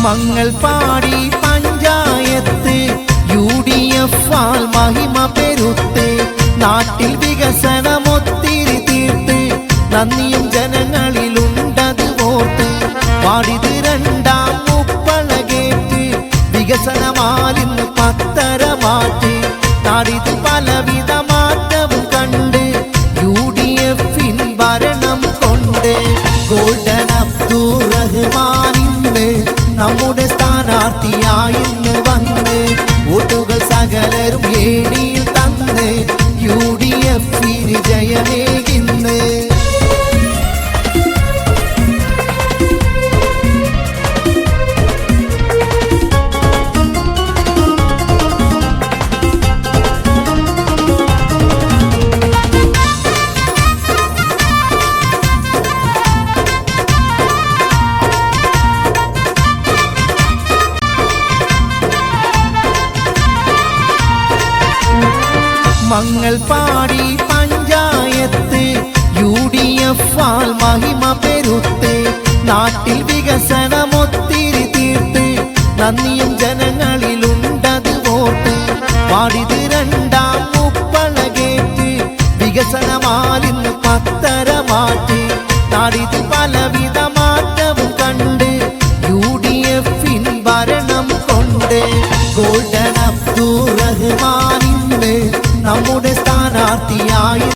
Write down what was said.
മങ്ങൾപാടി panchayat UDF all മഹിമ പെരുത്ത് നാട്ടിൽ വികസനമൊത്തിരി തീർത്ത് നന്ദിയും ജനങ്ങളിലുണ്ടത് ഓർത്ത് പാടിത് രണ്ടാം മുപ്പളകേറ്റ് വികസനമാലിന്ന് പത്തര മാറ്റ് നാടിത് പലവിധ മാറ്റവും കണ്ട് UDF-ൻ ഭരണം കൊണ്ട് ഗോൾഡൻ അബ്ദുറഹ്മാനിന്ന് നമ്മുടെ സ്ഥാനാർത്ഥിയായിന്ന് വന്ന് വോട്ടുകൾ സകലരും ഏണിയിൽ തന്ന് UDF-ന് ജയമേകിന്ന് മങ്ങൾപാടി പഞ്ചായത്ത് UDF ആൽ മഹിമ പെരുത്ത് നാട്ടിൽ വികസനമൊത്തിരി തീർത്ത് നന്ദിയും ജനങ്ങളിലുണ്ടത് ഓർത്ത് പാടിത് രണ്ടാം മുപ്പളകേറ്റ് വികസനമാലിന്ന് പത്തര മാറ്റ് നാടിത് പലവിധ മാറ്റവും കണ്ട് UDF-ൻ ഭരണം കൊണ്ട് ഗോൾഡൻ അബ്ദുറഹ്മാനിന്ന് നമ്മുടെ സ്ഥാനാർത്ഥിയായി